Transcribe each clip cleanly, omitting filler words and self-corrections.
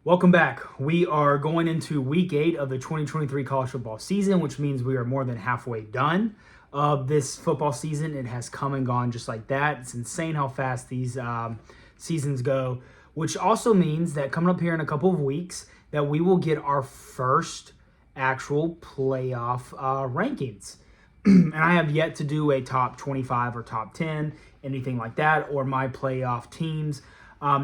Welcome back. We are going into week 8 of the 2023 college football season, which means we are more than halfway done of this football season. It has come and gone just like that. It's insane how fast these seasons go, which also means that coming up here in a couple of weeks that we will get our first actual playoff rankings. And I have yet to do a top 25 or top 10, anything like that, or my playoff teams.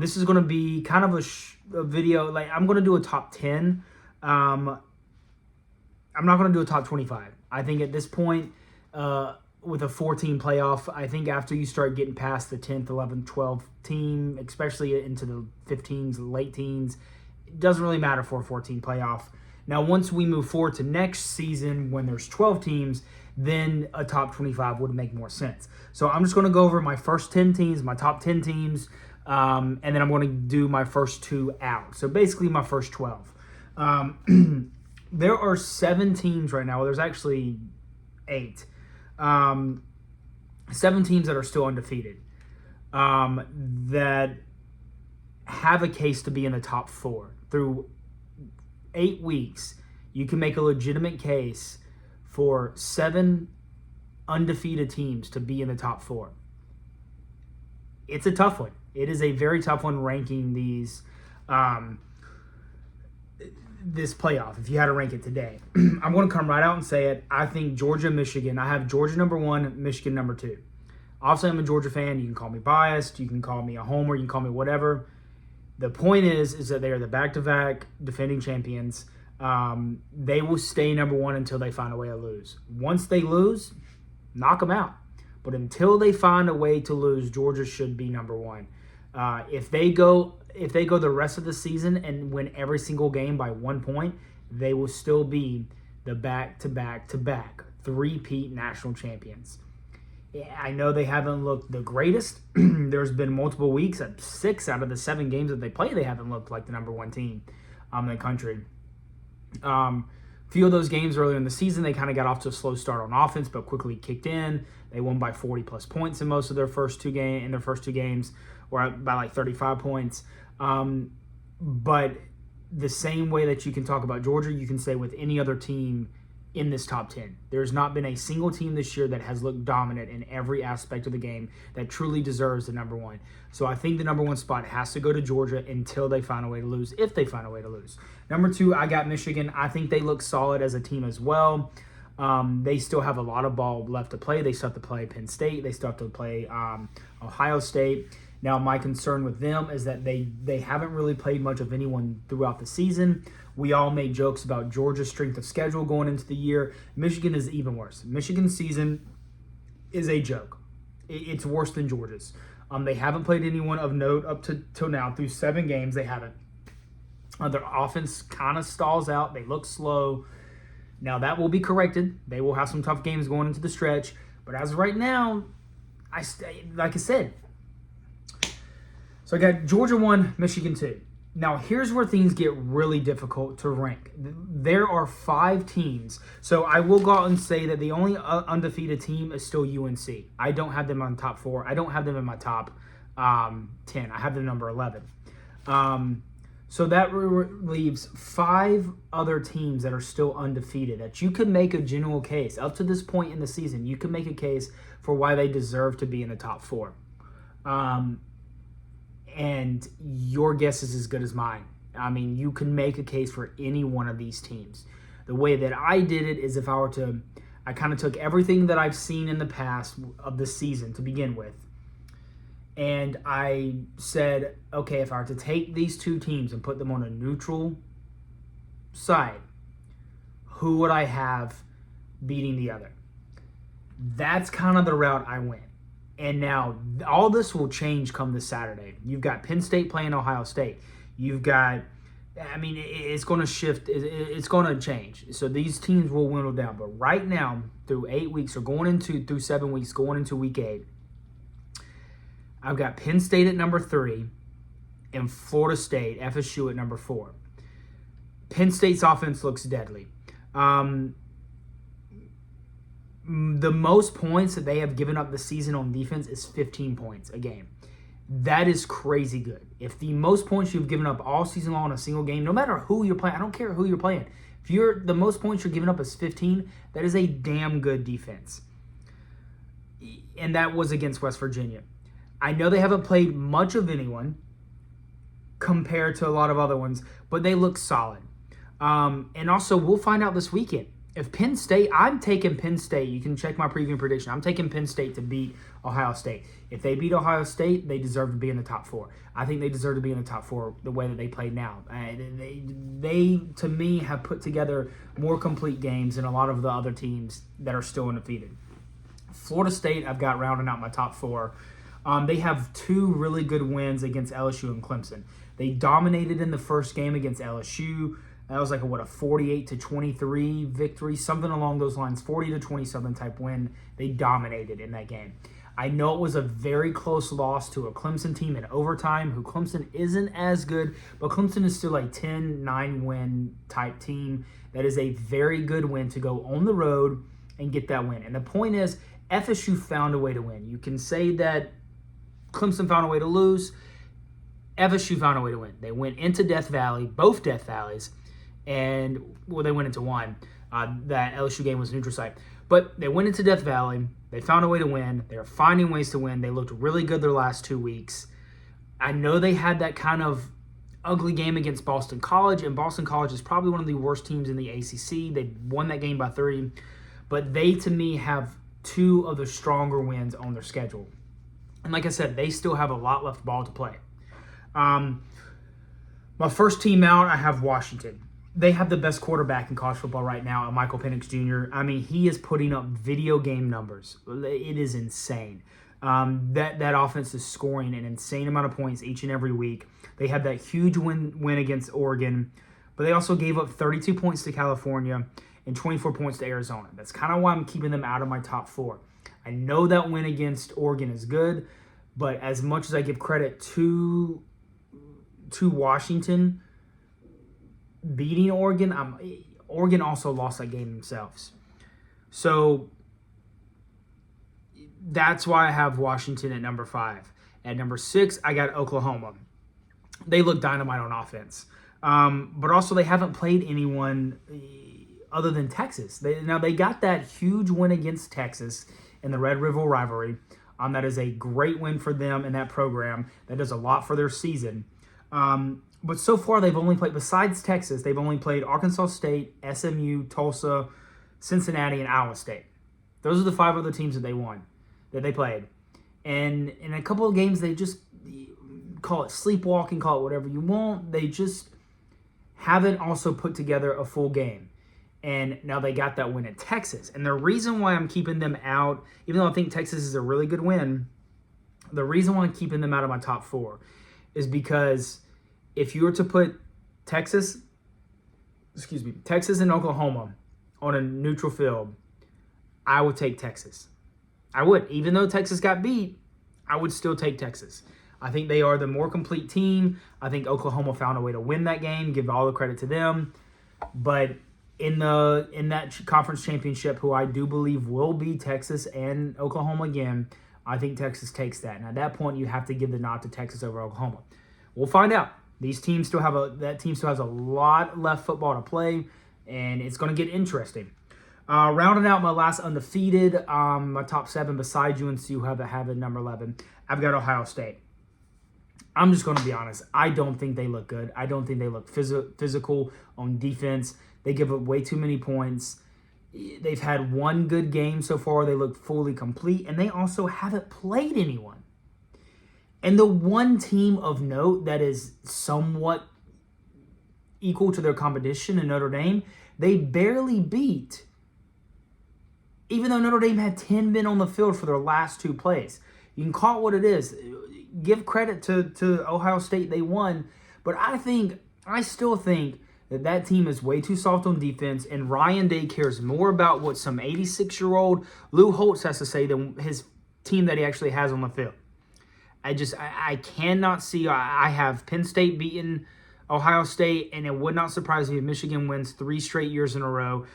This is going to be kind of a video, like I'm going to do a top 10. I'm not going to do a top 25. I think at this point, with a 14 playoff, I think after you start getting past the 10th, 11th, 12th team, especially into the 15s, late teens, it doesn't really matter for a 14 playoff. Now, once we move forward to next season when there's 12 teams, then a top 25 would make more sense. So I'm just going to go over my first 10 teams, my top 10 teams, and then I'm going to do my first 2 out. So basically my first 12. There are 7 teams right now. Well, there's actually 8. 7 teams that are still undefeated that have a case to be in the top 4. Through 8 weeks, you can make a legitimate case for 7 undefeated teams to be in the top 4. It's a tough one. It is a very tough one ranking these this playoff. If you had to rank it today, I'm going to come right out and say it. I think Georgia, Michigan. I have Georgia number 1, Michigan number 2. Obviously, I'm a Georgia fan. You can call me biased. You can call me a homer. You can call me whatever. The point is that they are the back-to-back defending champions. They will stay number 1 until they find a way to lose. Once they lose, knock them out. But until they find a way to lose, Georgia should be number 1. If they go the rest of the season and win every single game by 1 point, they will still be the back-to-back-to-back three-peat national champions. I know they haven't looked the greatest. There's been multiple weeks, 6 out of the 7 games that they play, they haven't looked like the number 1 team in the country. Few of those games earlier in the season, they kind of got off to a slow start on offense, but quickly kicked in. They won by 40-plus points in most of their first two games, or by like 35 points. But the same way that you can talk about Georgia, you can say with any other team in this top 10. There's not been a single team this year that has looked dominant in every aspect of the game that truly deserves the number 1. So I think the number 1 spot has to go to Georgia until they find a way to lose, if they find a way to lose. Number 2, I got Michigan. I think they look solid as a team as well. They still have a lot of ball left to play. They still have to play Penn State. They still have to play Ohio State. Now, my concern with them is that they haven't really played much of anyone throughout the season. We all made jokes about Georgia's strength of schedule going into the year. Michigan is even worse. Michigan's season is a joke. It's worse than Georgia's. They haven't played anyone of note up till now. Through 7 games, they haven't. Their offense kind of stalls out. They look slow. Now, that will be corrected. They will have some tough games going into the stretch. But as of right now, like I said, so I got Georgia 1, Michigan 2. Now, here's where things get really difficult to rank. There are 5 teams. So I will go out and say that the only undefeated team is still UNC. I don't have them on top 4. I don't have them in my top 10. I have them number 11. So that leaves 5 other teams that are still undefeated that you could make a genuine case. Up to this point in the season, you can make a case for why they deserve to be in the top 4. And your guess is as good as mine. I mean, you can make a case for any one of these teams. The way that I did it is I kind of took everything that I've seen in the past of the season to begin with. And I said, okay, if I were to take these 2 teams and put them on a neutral side, who would I have beating the other? That's kind of the route I went. And now all this will change come this Saturday. You've got Penn State playing Ohio State. You've got, I mean, it's going to shift. It's going to change. So these teams will dwindle down. But right now, through 8 weeks, or through 7 weeks, going into week 8, I've got Penn State at number 3 and Florida State, FSU, at number 4. Penn State's offense looks deadly. The most points that they have given up this season on defense is 15 points a game. That is crazy good. If the most points you've given up all season long in a single game, no matter who you're playing, I don't care who you're playing. If the most points you're giving up is 15, that is a damn good defense. And that was against West Virginia. I know they haven't played much of anyone compared to a lot of other ones, but they look solid. And also, we'll find out this weekend. If Penn State, I'm taking Penn State. You can check my preview prediction. I'm taking Penn State to beat Ohio State. If they beat Ohio State, they deserve to be in the top 4. I think they deserve to be in the top 4 the way that they play now. They, to me, have put together more complete games than a lot of the other teams that are still undefeated. Florida State, I've got rounding out my top 4. They have 2 really good wins against LSU and Clemson. They dominated in the first game against LSU. That was like a 48-23 victory, something along those lines, 40-27 type win. They dominated in that game. I know it was a very close loss to a Clemson team in overtime, who Clemson isn't as good, but Clemson is still a 10-9 win type team. That is a very good win to go on the road and get that win. And the point is, FSU found a way to win. You can say that Clemson found a way to lose. FSU found a way to win. They went into Death Valley, both Death Valleys, and they went into one. That LSU game was a neutral site. But they went into Death Valley. They found a way to win. They are finding ways to win. They looked really good their last 2 weeks. I know they had that kind of ugly game against Boston College, and Boston College is probably one of the worst teams in the ACC. They won that game by 30. But they, to me, have 2 of the stronger wins on their schedule. And like I said, they still have a lot left ball to play. My first team out, I have Washington. They have the best quarterback in college football right now, Michael Penix Jr. I mean, he is putting up video game numbers. It is insane. That offense is scoring an insane amount of points each and every week. They had that huge win against Oregon, but they also gave up 32 points to California and 24 points to Arizona. That's kind of why I'm keeping them out of my top 4. I know that win against Oregon is good, but as much as I give credit to Washington beating Oregon, Oregon also lost that game themselves. So that's why I have Washington at number 5. At number 6, I got Oklahoma. They look dynamite on offense. But also they haven't played anyone other than Texas. They got that huge win against Texas in the Red River rivalry. That is a great win for them in that program. That does a lot for their season. But so far, they've only played, besides Texas, they've only played Arkansas State, SMU, Tulsa, Cincinnati, and Iowa State. Those are the 5 other teams that they played. And in a couple of games, they just, call it sleepwalking, call it whatever you want, they just haven't also put together a full game. And now they got that win at Texas. And the reason why I'm keeping them out, even though I think Texas is a really good win, the reason why I'm keeping them out of my top 4 is because if you were to put Texas and Oklahoma on a neutral field, I would take Texas. I would. Even though Texas got beat, I would still take Texas. I think they are the more complete team. I think Oklahoma found a way to win that game, give all the credit to them. But in that conference championship, who I do believe will be Texas and Oklahoma again, I think Texas takes that. And at that point, you have to give the nod to Texas over Oklahoma. We'll find out. That team still has a lot left football to play, and it's going to get interesting. Rounding out my last undefeated, my top 7 besides UNC, who have at number 11, I've got Ohio State. I'm just going to be honest. I don't think they look good. I don't think they look physical on defense. They give up way too many points. They've had one good game so far. They look fully complete, and they also haven't played anyone. And the one team of note that is somewhat equal to their competition in Notre Dame, they barely beat, even though Notre Dame had 10 men on the field for their last 2 plays. You can call it what it is. Give credit to Ohio State. They won. But I still think that team is way too soft on defense, and Ryan Day cares more about what some 86-year-old Lou Holtz has to say than his team that he actually has on the field. I cannot see. I have Penn State beating Ohio State, and it would not surprise me if Michigan wins 3 straight years in a row.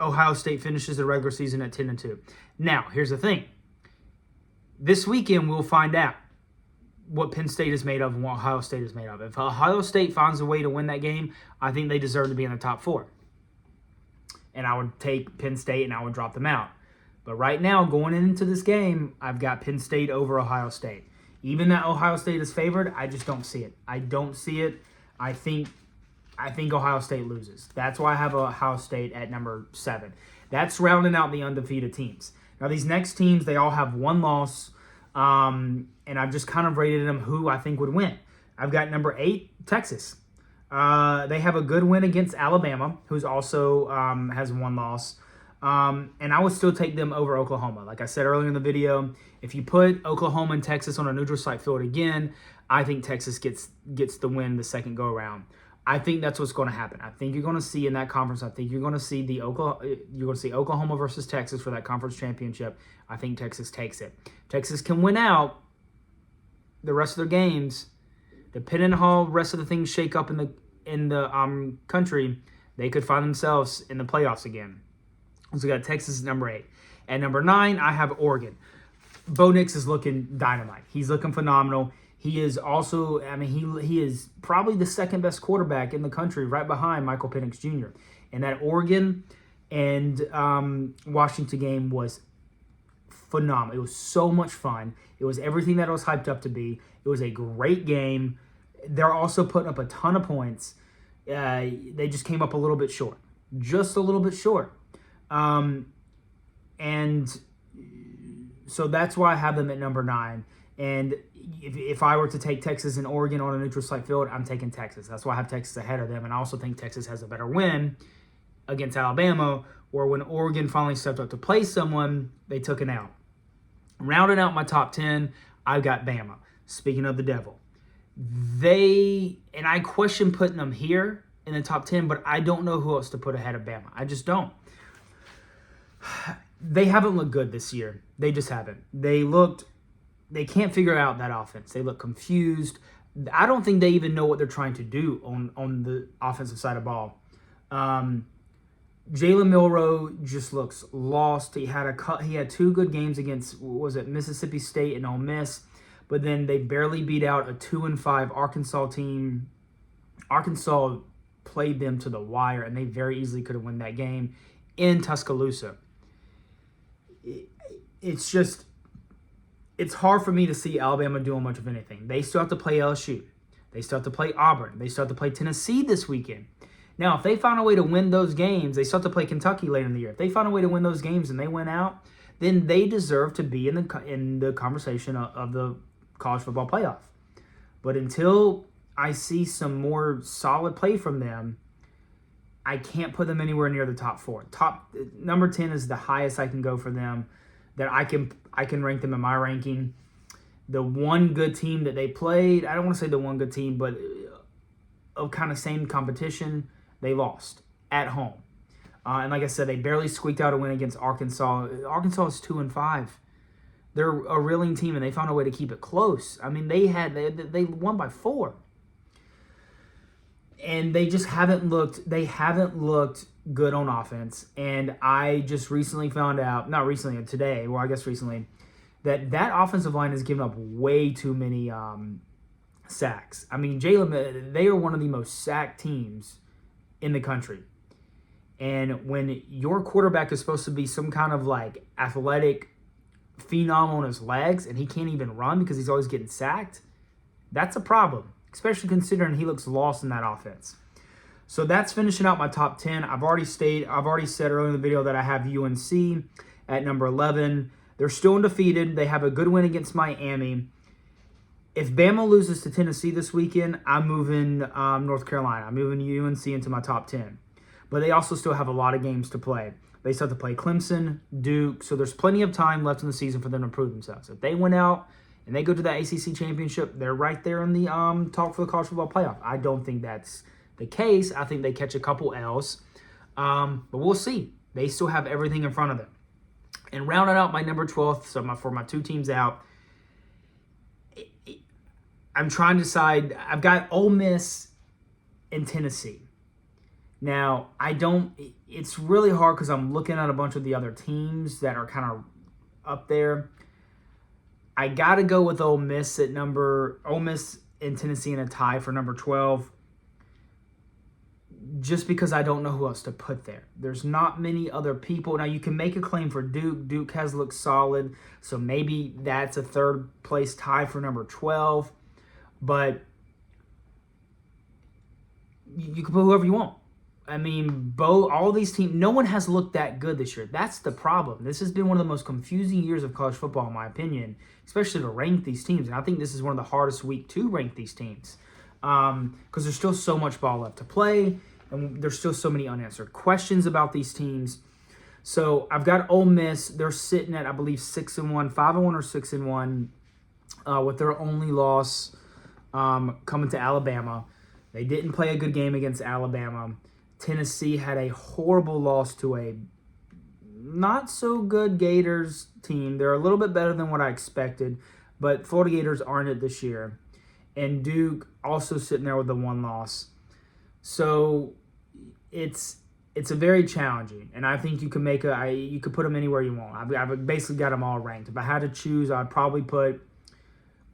Ohio State finishes the regular season at 10-2. Now, here's the thing. This weekend, we'll find out. what Penn State is made of and what Ohio State is made of. If Ohio State finds a way to win that game, I think they deserve to be in the top 4. And I would take Penn State and I would drop them out. But right now, going into this game, I've got Penn State over Ohio State. Even that Ohio State is favored, I just don't see it. I don't see it. I think Ohio State loses. That's why I have Ohio State at number 7. That's rounding out the undefeated teams. Now, these next teams, they all have one loss. And I've just kind of rated them who I think would win. I've got number 8, Texas. They have a good win against Alabama, who's also has one loss. And I would still take them over Oklahoma. Like I said earlier in the video, if you put Oklahoma and Texas on a neutral site field again, I think Texas gets the win the second go around. I think that's what's going to happen. I think you're going to see in that conference. I think you're going to see Oklahoma versus Texas for that conference championship. I think Texas takes it. Texas can win out the rest of their games, depending on how the rest of the things shake up in the country. They could find themselves in the playoffs again. So we got Texas at number 8. At number 9, I have Oregon. Bo Nix is looking dynamite. He's looking phenomenal. He is also, he is probably the second best quarterback in the country, right behind Michael Penix Jr. And that Oregon and Washington game was phenomenal. It was so much fun. It was everything that it was hyped up to be. It was a great game. They're also putting up a ton of points. They just came up a little bit short. Just a little bit short. And so that's why I have them at number 9. And if I were to take Texas and Oregon on a neutral site field, I'm taking Texas. That's why I have Texas ahead of them. And I also think Texas has a better win against Alabama, where when Oregon finally stepped up to play someone, they took it out. Rounding out my top 10, I've got Bama. Speaking of the devil. And I question putting them here in the top 10, but I don't know who else to put ahead of Bama. I just don't. They haven't looked good this year. They just haven't. They can't figure out that offense. They look confused. I don't think they even know what they're trying to do on the offensive side of the ball. Jalen Milroe just looks lost. He had 2 good games against, Mississippi State and Ole Miss, but then they barely beat out a 2-5 Arkansas team. Arkansas played them to the wire, and they very easily could have won that game in Tuscaloosa. It's hard for me to see Alabama doing much of anything. They still have to play LSU. They still have to play Auburn. They still have to play Tennessee this weekend. Now, if they find a way to win those games, they still have to play Kentucky later in the year. If they find a way to win those games and they win out, then they deserve to be in the conversation of the college football playoff. But until I see some more solid play from them, I can't put them anywhere near the top 4. Number 10 is the highest I can go for them. That I can rank them in my ranking. The one good team that they played, I don't want to say the one good team, but of kind of same competition, they lost at home. And like I said, they barely squeaked out a win against Arkansas. Arkansas is 2-5. They're a reeling team, and they found a way to keep it close. I mean, they won by 4. And they just haven't looked good on offense. And I just recently found out, not recently, today, well, I guess recently, that offensive line has given up way too many sacks. I mean, they are one of the most sacked teams in the country. And when your quarterback is supposed to be some kind of like athletic phenom on his legs and he can't even run because he's always getting sacked, that's a problem, especially considering he looks lost in that offense. So that's finishing out my top 10. I've already said earlier in the video that I have UNC at number 11. They're still undefeated. They have a good win against Miami. If Bama loses to Tennessee this weekend, I'm moving North Carolina. I'm moving UNC into my top 10. But they also still have a lot of games to play. They still have to play Clemson, Duke, so there's plenty of time left in the season for them to prove themselves. If they win out and they go to the ACC championship, they're right there in the talk for the college football playoff. I don't think that's the case. I think they catch a couple L's, but we'll see. They still have everything in front of them. And rounding out my number 12, so for my 2 teams out, I'm trying to decide. I've got Ole Miss and Tennessee. Now, it's really hard because I'm looking at a bunch of the other teams that are kind of up there. I got to go with Ole Miss and Tennessee in a tie for number 12, just because I don't know who else to put there. There's not many other people. Now, you can make a claim for Duke. Duke has looked solid, so maybe that's a third place tie for number 12. But you can put whoever you want. I mean, all these teams, no one has looked that good this year. That's the problem. This has been one of the most confusing years of college football, in my opinion, especially to rank these teams. And I think this is one of the hardest week to rank these teams because there's still so much ball left to play, and there's still so many unanswered questions about these teams. So I've got Ole Miss. They're sitting at, I believe, 6-1, 5-1 or 6-1, with their only loss coming to Alabama. They didn't play a good game against Alabama. Tennessee had a horrible loss to a not-so-good Gators team. They're a little bit better than what I expected, but Florida Gators aren't it this year. And Duke also sitting there with the one loss. So it's a very challenging, and I think you can you could put them anywhere you want. I've basically got them all ranked. If I had to choose, I'd probably put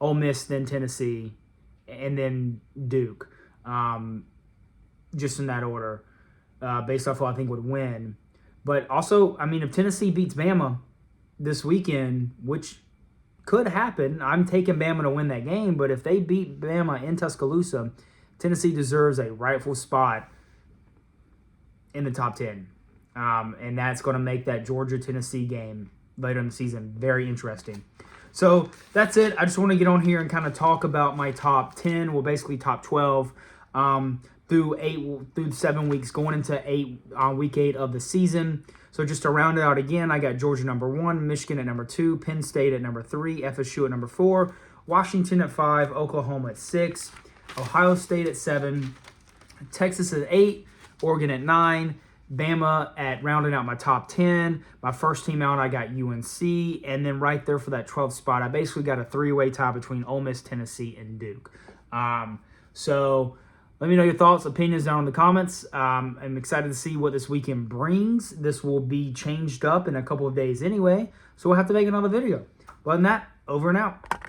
Ole Miss, then Tennessee, and then Duke, just in that order. Based off who I think would win. But also, I mean, if Tennessee beats Bama this weekend, which could happen, I'm taking Bama to win that game. But if they beat Bama in Tuscaloosa, Tennessee deserves a rightful spot in the top 10. And that's going to make that Georgia-Tennessee game later in the season very interesting. So that's it. I just want to get on here and kind of talk about my top 10, well, basically top 12. Through 7 weeks, going into week 8 of the season. So just to round it out again, I got Georgia number 1, Michigan at number 2, Penn State at number 3, FSU at number 4, Washington at 5, Oklahoma at 6, Ohio State at 7, Texas at 8, Oregon at 9, Bama at rounding out my top 10. My first team out, I got UNC, and then right there for that 12th spot, I basically got a 3-way tie between Ole Miss, Tennessee, and Duke. So let me know your thoughts, opinions down in the comments. I'm excited to see what this weekend brings. This will be changed up in a couple of days anyway, so we'll have to make another video. But other than that, over and out.